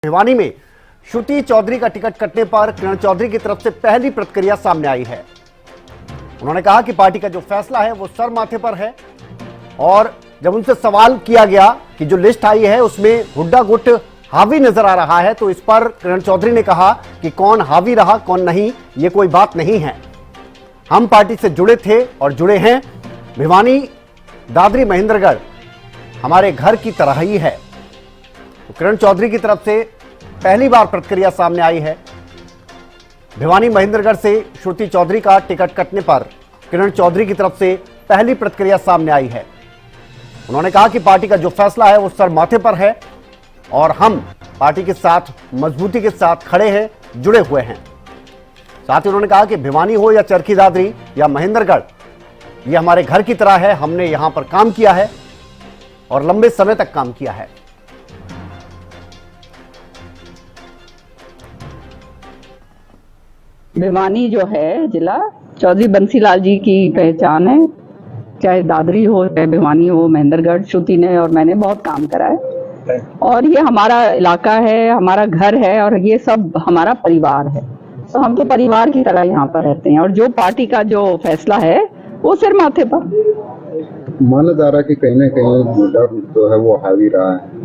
भिवानी में श्रुति चौधरी का टिकट कटने पर किरण चौधरी की तरफ से पहली प्रतिक्रिया सामने आई है। उन्होंने कहा कि पार्टी का जो फैसला है वो सर माथे पर है और जब उनसे सवाल किया गया कि जो लिस्ट आई है उसमें हुड्डा गुट हावी नजर आ रहा है तो इस पर किरण चौधरी ने कहा कि कौन हावी रहा कौन नहीं ये कोई बात नहीं है। हम पार्टी से जुड़े थे और जुड़े हैं। भिवानी दादरी महेंद्रगढ़ हमारे घर की तरह ही है। तो किरण चौधरी की तरफ से पहली बार प्रतिक्रिया सामने आई है। भिवानी महेंद्रगढ़ से श्रुति चौधरी का टिकट कटने पर किरण चौधरी की तरफ से पहली प्रतिक्रिया सामने आई है। उन्होंने कहा कि पार्टी का जो फैसला है वो सर माथे पर है और हम पार्टी के साथ मजबूती के साथ खड़े हैं, जुड़े हुए हैं। साथ ही उन्होंने कहा कि भिवानी हो या चरखी दादरी या महेंद्रगढ़, ये हमारे घर की तरह है। हमने यहां पर काम किया है और लंबे समय तक काम किया है। भिवानी जो है जिला चौधरी बंसीलाल जी की पहचान है। चाहे दादरी हो चाहे भिवानी हो, महेंद्रगढ़ श्रुति ने और मैंने बहुत काम करा है और ये हमारा इलाका है, हमारा घर है और ये सब हमारा परिवार है। तो हम तो परिवार की तरह यहाँ पर रहते हैं और जो पार्टी का जो फैसला है वो सिर माथे पर। माना जा रहा है कि कहीं ना कहीं जो है वो हावी रहा है।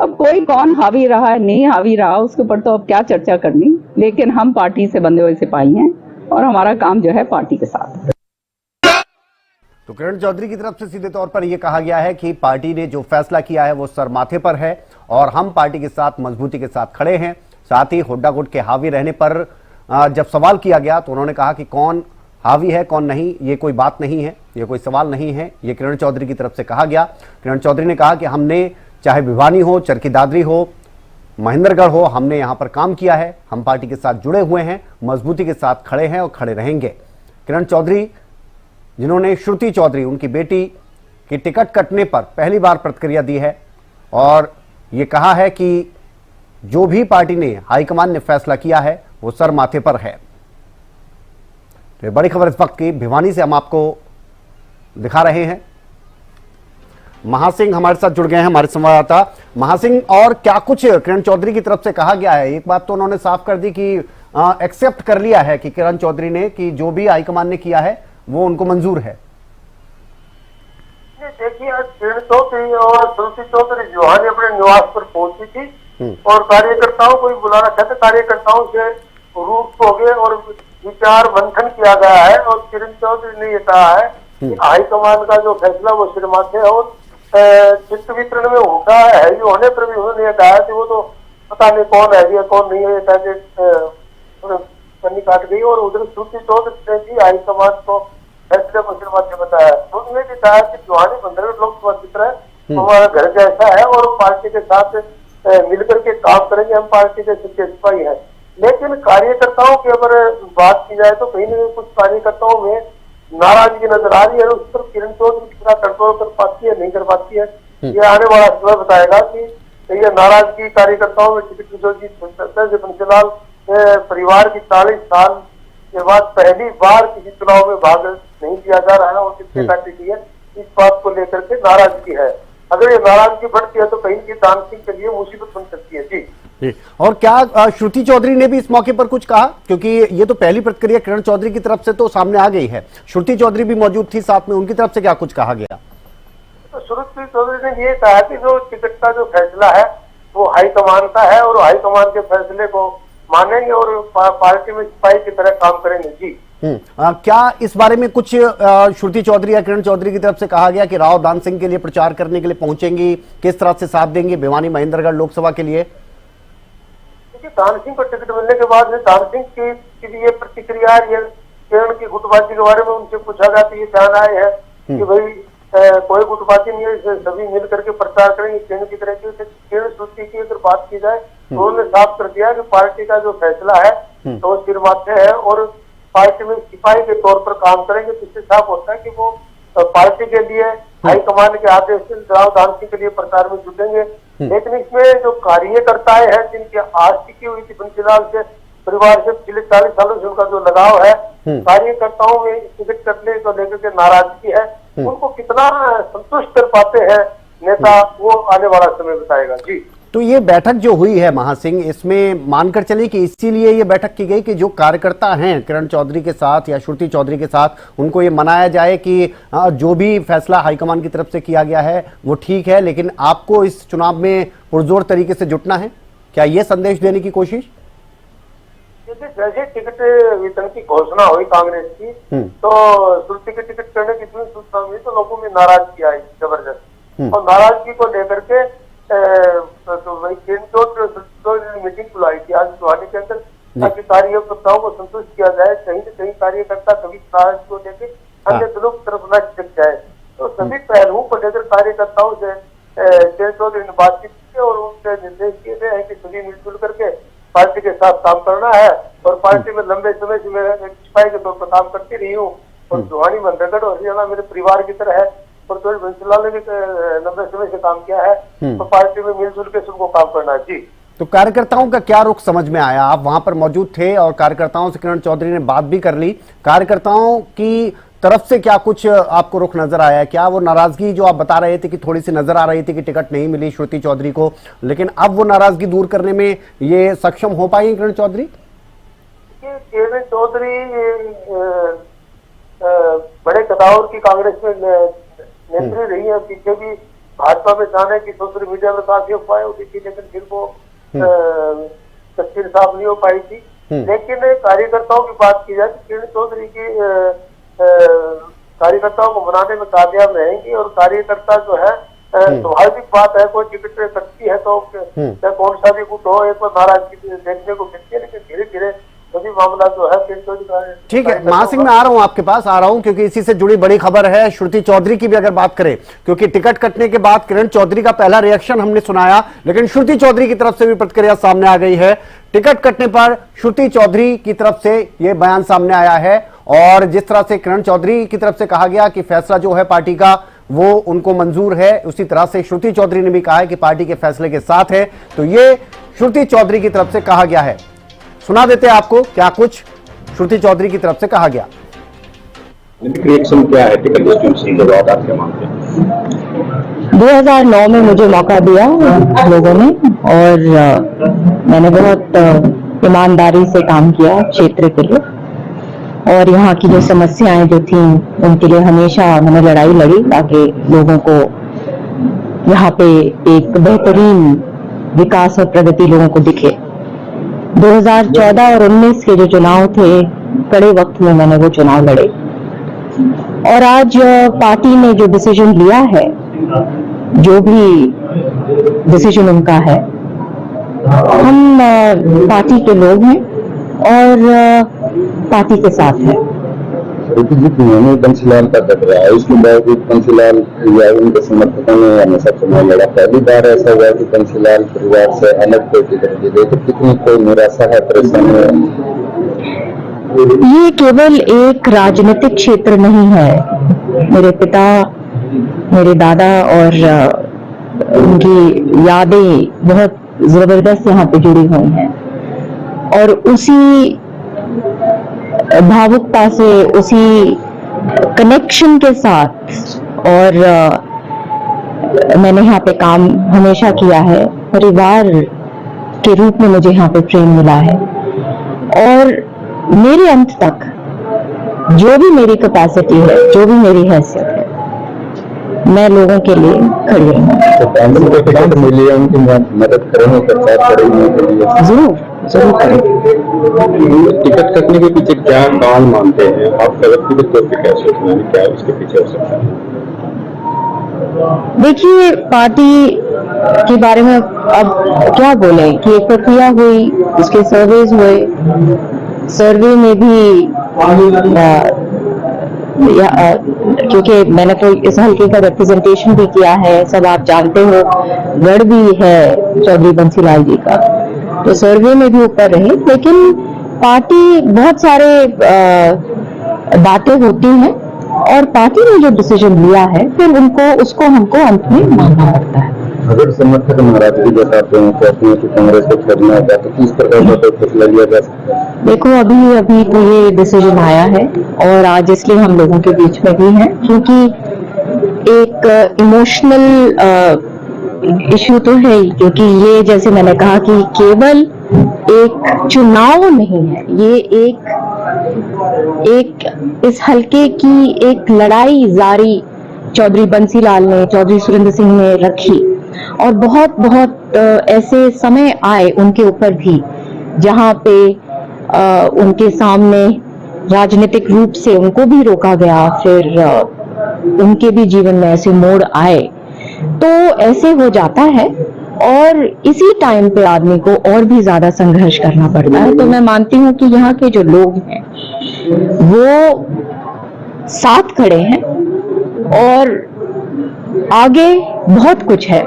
अब कोई कौन हावी रहा है नहीं हावी रहा उसके ऊपर तो अब क्या चर्चा करनी, लेकिन हम पार्टी से बंधे हुए सिपाही हैं और हमारा काम जो है पार्टी के साथ है। तो किरण चौधरी की तरफ से सीधे तौर पर यह कहा गया है कि पार्टी ने जो फैसला किया है वो सर माथे पर है और हम पार्टी के साथ मजबूती के साथ खड़े हैं। साथ ही हुड्डा गुट के हावी रहने पर जब सवाल किया गया तो उन्होंने कहा कि कौन हावी है कौन नहीं ये कोई बात नहीं है, ये कोई सवाल नहीं है। ये किरण चौधरी की तरफ से कहा गया। किरण चौधरी ने कहा कि हमने चाहे भिवानी हो, चरखी दादरी हो, महेंद्रगढ़ हो, हमने यहां पर काम किया है। हम पार्टी के साथ जुड़े हुए हैं, मजबूती के साथ खड़े हैं और खड़े रहेंगे। किरण चौधरी जिन्होंने श्रुति चौधरी उनकी बेटी की टिकट कटने पर पहली बार प्रतिक्रिया दी है और ये कहा है कि जो भी पार्टी ने हाईकमान ने फैसला किया है वो सर माथे पर है। तो ये बड़ी खबर इस वक्त की भिवानी से हम आपको दिखा रहे हैं। महासिंह हमारे साथ जुड़ गए हैं, हमारे संवाददाता महासिंह। और क्या कुछ किरण चौधरी की तरफ से कहा गया है? एक बात तो उन्होंने साफ कर दी कि एक्सेप्ट कर लिया है कि किरण चौधरी ने कि जो भी हाईकमान ने किया है वो उनको मंजूर है। देखिए, आज किरण चौधरी और श्रुति चौधरी भिवानी अपने निवास पर पहुंची थी और कार्यकर्ताओं को भी बुला रखा था। कार्यकर्ताओं से रूट हो गए और विचार मंथन किया गया है और किरण चौधरी ने ये कहा है कि हाईकमान का जो फैसला वो सिर माथे है और चित्त वितरण में होता है ये होने पर भी उन्होंने ये कहा कि वो तो पता नहीं कौन है या कौन नहीं है, कन्नी काट गई। और उधर श्रुति चौधरी ने भी हाईकमान को फैसले को सिर माथे बताया। उन्होंने भी कहा कि भिवानी महेंद्रगढ़ लोकसभा क्षेत्र है, हमारा घर जैसा है और पार्टी के साथ मिलकर के काम करेंगे। हम पार्टी के सच्चे सिपाही हैं। लेकिन कार्यकर्ताओं की अगर बात की जाए तो कहीं ना कहीं कुछ कार्यकर्ताओं में नाराजगी नजर आ रही है। उस पर किरण चौधरी कितना कंट्रोल कर पाती है नहीं कर पाती है ये आने वाला समय बताएगा कि ये नाराजगी कार्यकर्ताओं में टिकट जो बंसीलाल परिवार की 40 साल के बाद पहली बार किसी चुनाव में भाग नहीं दिया जा रहा है और कितने पार्टी की है, इस बात को लेकर के नाराजगी है। अगर ये नाराजगी बढ़ती है तो कहीं की दान सिंह के लिए मुसीबत बन सकती है। जी और क्या श्रुति चौधरी ने भी इस मौके पर कुछ कहा? क्योंकि ये तो पहली प्रतिक्रिया किरण चौधरी की तरफ से तो सामने आ गई है, श्रुति चौधरी भी मौजूद थी साथ में, उनकी तरफ से क्या कुछ कहा गया? तो श्रुति चौधरी ने ये कहा कि जो टिकट का जो फैसला है वो हाईकमान का है और हाईकमान के फैसले को मानेंगे और पार्टी में सिपाही की तरह काम करेंगे। जी क्या इस बारे में कुछ श्रुति चौधरी या किरण चौधरी की तरफ से कहा गया कि राव दान सिंह के लिए प्रचार करने के लिए पहुंचेंगी, किस तरह से साथ देंगे भिवानी महेंद्रगढ़ लोकसभा के लिए? दान सिंह को टिकट मिलने के बाद दान सिंह की भी ये प्रतिक्रिया है। किरण की गुटबाजी के बारे में उनसे पूछा गया तो ये कहना है कि भाई कोई गुटबाजी नहीं है, सभी मिल करके प्रचार करेंगे किरण की तरह की। किरण श्रुति की अगर बात की जाए तो उन्होंने साफ कर दिया कि पार्टी का जो फैसला है तो सिर माथे है और पार्टी में सिपाही के तौर पर काम करेंगे। तो इससे साफ होता है कि वो पार्टी के लिए हाईकमान के आदेश से राव दान सिंह के लिए प्रचार में जुटेंगे। लेकिन इसमें जो कार्यकर्ताएं हैं जिनकी आज टिकी हुई थी बंसीलाल से परिवार से पिछले 40 सालों से उनका जो लगाव है, कार्यकर्ताओं में टिकट कटने को लेकर के नाराजगी है। उनको कितना संतुष्ट कर पाते हैं नेता वो आने वाला समय बताएगा। जी तो ये बैठक जो हुई है महासिंह, इसमें मानकर चले कि इसीलिए ये बैठक की गई कि जो कार्यकर्ता हैं किरण चौधरी के साथ या श्रुति चौधरी के साथ, उनको ये मनाया जाए कि जो भी फैसला हाईकमान की तरफ से किया गया है वो ठीक है, लेकिन आपको इस चुनाव में पुरजोर तरीके से जुटना है। क्या ये संदेश देने की कोशिश? जैसे टिकट वितरण की घोषणा हुई कांग्रेस की, तो श्रुति के टिकट करने की इतनी सूचना मिली तो लोगों में नाराजगी आई जबरदस्त, और नाराजगी को लेकर के तो वही मीटिंग बुलाई थी आज सुहानी के अंदर, ताकि कार्यकर्ताओं को संतुष्ट किया जाए। कहीं न कहीं कार्यकर्ता कभी नाराज को लेकर अन्य दलों की तरफ न छिटक जाए, तो सभी पहलुओं को लेकर कार्यकर्ताओं से किरण चौधरी ने बातचीत की और उनके निर्देश दिए गए हैं कि सभी मिलजुल करके पार्टी के साथ काम करना है, और पार्टी में लंबे समय से मैं एक सिपाही के तौर पर काम करती रही हूँ, और सुहानी बंदरगढ़ और हरियाणा मेरे परिवार की तरह है, और चौधरी बंसीलाल ने भी लंबे समय से काम किया है, तो पार्टी में मिलजुल के सबको काम करना है। जी, तो कार्यकर्ताओं का क्या रुख समझ में आया? आप वहां पर मौजूद थे और कार्यकर्ताओं से किरण चौधरी ने बात भी कर ली, कार्यकर्ताओं की तरफ से क्या कुछ आपको रुख नजर आया? क्या वो नाराजगी जो आप बता रहे थे कि थोड़ी सी नजर आ रही थी कि टिकट नहीं मिली श्रुति चौधरी को, लेकिन अब वो नाराजगी दूर करने में ये सक्षम हो पाएंगे किरण चौधरी? किरण चौधरी बड़े कदावर की कांग्रेस में नेत्री रही है, पीछे भी भाजपा में जाने की सोशल मीडिया में काफी अफवाहें उठी थी, लेकिन फिर वो तस्वीर साफ नहीं हो पाई थी। लेकिन कार्यकर्ताओं की बात की जाए तो किरण चौधरी की कार्यकर्ताओं को मनाने में कामयाब रहेंगी, और कार्यकर्ता जो है स्वाभाविक बात है, कोई टिकट सकती है तो चाहे कौन सा भी गुट हो, एक बार नाराजगी देखने को मिलती है, लेकिन धीरे धीरे सभी मामला जो है किरण चौधरी का। ठीक है महासिंह, मैं आ रहा हूं आपके पास, आ रहा हूं क्योंकि इसी से जुड़ी बड़ी खबर है श्रुति चौधरी की भी अगर बात करें, क्योंकि टिकट कटने के बाद किरण चौधरी का पहला रिएक्शन हमने सुनाया, लेकिन श्रुति चौधरी की तरफ से भी प्रतिक्रिया सामने आ गई है। टिकट कटने पर श्रुति चौधरी की तरफ से यह बयान सामने आया है, और जिस तरह से किरण चौधरी की तरफ से कहा गया कि फैसला जो है पार्टी का वो उनको मंजूर है, उसी तरह से श्रुति चौधरी ने भी कहा है कि पार्टी के फैसले के साथ है। तो ये श्रुति चौधरी की तरफ से कहा गया है, सुना देते हैं आपको क्या कुछ श्रुति चौधरी की तरफ से कहा गया। रिएक्शन क्या है टिकट डिस्ट्रीब्यूशन के बाद आपके मामले में? 2009 में मुझे मौका दिया लोगों ने, और मैंने बहुत ईमानदारी से काम किया क्षेत्र के लिए, और यहाँ की जो समस्याएं जो थी उनके लिए हमेशा मैंने लड़ाई लड़ी, ताकि लोगों को यहाँ पे एक बेहतरीन विकास और प्रगति लोगों को दिखे। 2014 और 19 के जो चुनाव थे, कड़े वक्त में मैंने वो चुनाव लड़े, और आज पार्टी ने जो डिसीजन लिया है, जो भी डिसीजन उनका है, हम पार्टी के लोग हैं और पार्टी के साथ हैं। बंसीलाल का टकरा है, इसके बावजूद बंसीलाल या उनके समर्थकों ने हमेशा चुनाव लड़ा। पहली बार ऐसा हुआ कि बंसीलाल परिवार से अलग कोई टिकट दी गई, तो कितनी कोई निराशा है, परेशानी है? ये केवल एक राजनीतिक क्षेत्र नहीं है। मेरे पिता, मेरे दादा और उनकी यादें बहुत जबरदस्त यहाँ पे जुड़ी हुई हैं, और उसी भावुकता से, उसी कनेक्शन के साथ, और मैंने यहाँ पे काम हमेशा किया है। परिवार के रूप में मुझे यहाँ पे प्रेम मिला है, और मेरे अंत तक जो भी मेरी कैपेसिटी है, जो भी मेरी हैसियत है, मैं लोगों के लिए खड़ी हूँ। तो टिकट मिली है, उनकी मदद करेंगे, प्रचार करेंगे के लिए? जरूर जरूर करेंगे। टिकट कटने के पीछे क्या कारण मानते हैं आप? व्यक्तिगत तौर पर क्या सोचना है, क्या उसके पीछे हो सकता है? देखिए, पार्टी के बारे में अब क्या बोले कि एक प्रक्रिया हुई, उसके सर्वेज हुए, सर्वे में भी क्योंकि मैंने तो इस हल्के का रिप्रेजेंटेशन भी किया है, सब आप जानते हो, गढ़ भी है चौधरी बंसीलाल जी का, तो सर्वे में भी ऊपर रहे। लेकिन पार्टी बहुत सारे बातें होती हैं, और पार्टी ने जो डिसीजन लिया है, फिर उसको हमको अंत में मानना पड़ता है। अगर समर्थक नाराजगी जताते हैं, कहते हैं कि कांग्रेस को छोड़ना होगा, तो किस प्रकार का फैसला लिया जा सकता है? देखो, अभी तो ये डिसीजन आया है, और आज इसलिए हम लोगों के बीच में भी हैं, क्योंकि एक इमोशनल इश्यू तो है ही, क्योंकि ये जैसे मैंने कहा कि केवल एक चुनाव नहीं है, ये एक इस हलके की एक लड़ाई जारी चौधरी बंसीलाल ने, चौधरी सुरेंद्र सिंह ने रखी। और बहुत बहुत ऐसे समय आए उनके ऊपर भी जहां पे उनके सामने राजनीतिक रूप से उनको भी रोका गया, फिर उनके भी जीवन में ऐसे मोड़ आए, तो ऐसे हो जाता है और इसी टाइम पे आदमी को और भी ज्यादा संघर्ष करना पड़ता है। तो मैं मानती हूँ कि यहाँ के जो लोग हैं वो साथ खड़े हैं और आगे बहुत कुछ है,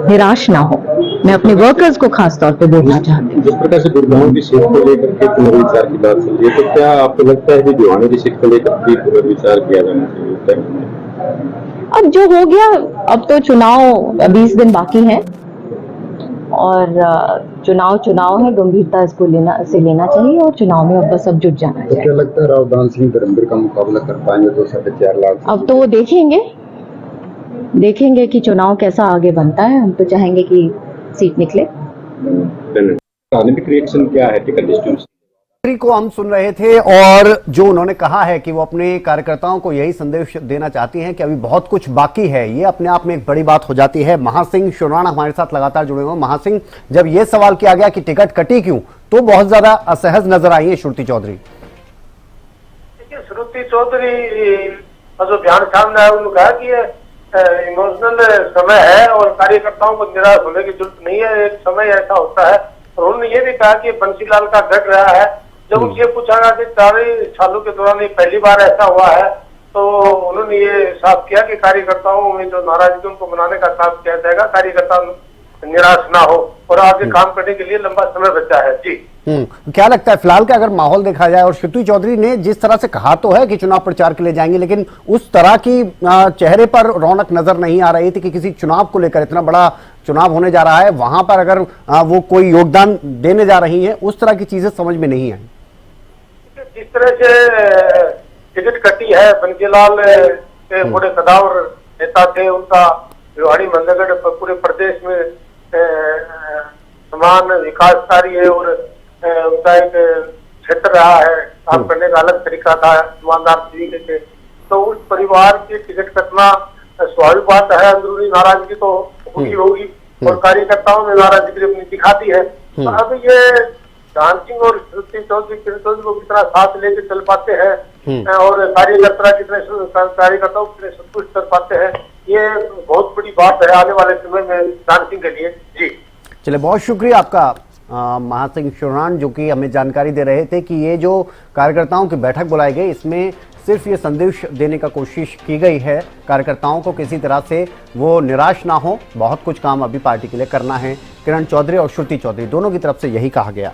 निराश ना हो। मैं अपने वर्कर्स को खास तौर पे बोलना चाहती हूँ। जिस प्रकार से गुड़गांव की सीट को लेकर के पुनर्विचार की बात चल रही है, तो क्या आपको लगता है कि भिवानी की सीट को लेकर भी पुनर्विचार किया जाना चाहिए? अब जो हो गया, अब तो चुनाव 20 दिन बाकी हैं और चुनाव है, गंभीरता इसको लेना चाहिए और चुनाव में अब बस अब जुट जाना चाहिए। तो क्या लगता है रावदान सिंह धर्मवीर का मुकाबला कर पाएंगे 2.5 लाख? अब तो वो देखेंगे कि चुनाव कैसा आगे बनता है। हम तो चाहेंगे कि सीट निकले। राजनीतिक रिएक्शन क्या है टिकट डिस्ट्रीब्यूशन को हम सुन रहे थे और जो उन्होंने कहा है कि वो अपने कार्यकर्ताओं को यही संदेश देना चाहती हैं कि अभी बहुत कुछ बाकी है। ये अपने आप में एक बड़ी बात हो जाती है। महासिंह शुराणा हमारे साथ लगातार जुड़े हुए। महासिंह, जब ये सवाल किया गया कि टिकट कटी क्यों, तो बहुत ज्यादा असहज नजर आई है श्रुति चौधरी। देखिए, श्रुति चौधरी का जो बयान सामने आया, उन्होंने कहा कि इमोशनल समय है और कार्यकर्ताओं को निराश होने की जरूरत नहीं है, एक समय ऐसा होता है। और उन्होंने ये भी कहा कि बंसीलाल का गढ़ रहा है। जब उनसे पूछा गया कि 4 सालों के दौरान ये पहली बार ऐसा हुआ है, तो उन्होंने ये साफ किया कि कार्यकर्ताओं में जो नाराजगी उनको मनाने का काम किया जाएगा, कार्यकर्ता निराश ना हो और आगे काम करने के लिए लंबा समय बचा है। जी क्या लगता है फिलहाल का अगर माहौल देखा जाए, और श्रुति चौधरी ने जिस तरह से कहा तो है कि चुनाव प्रचार के लिए जाएंगे, लेकिन उस तरह की चेहरे पर रौनक नजर नहीं आ रही थी कि किसी चुनाव को लेकर, इतना बड़ा चुनाव होने जा रहा है, वहां पर अगर वो कोई योगदान देने जा रही है, उस तरह की चीजें समझ में नहीं आई। जिस तरह से टिकट कटी है, बंसीलाल के बड़े कदावर नेता थे, उनका भिवानी मंदरगढ़ पूरे प्रदेश में समान विकासकारी है और उनका एक क्षेत्र रहा है, काम करने का अलग तरीका था, ईमानदार तरीके से। तो उस परिवार की टिकट कटना स्वाभाविक बात है। अंदरूनी नाराजगी तो होगी और कार्यकर्ताओं में नाराजगी अपनी दिखाती है। तो अब ये दान सिंह और श्रुति चौधरी को कितना साथ लेके चल पाते हैं और कार्यकर्ताओं कितने संतुष्ट कर पाते हैं, ये बहुत बड़ी बात है आने वाले समय में दान सिंह के लिए। जी चलिए, बहुत शुक्रिया आपका महासिंह शुराण, जो कि हमें जानकारी दे रहे थे कि ये जो कार्यकर्ताओं की बैठक बुलाई गई, इसमें सिर्फ ये संदेश देने का कोशिश की गई है कार्यकर्ताओं को, किसी तरह से वो निराश ना हो, बहुत कुछ काम अभी पार्टी के लिए करना है। किरण चौधरी और श्रुति चौधरी दोनों की तरफ से यही कहा गया।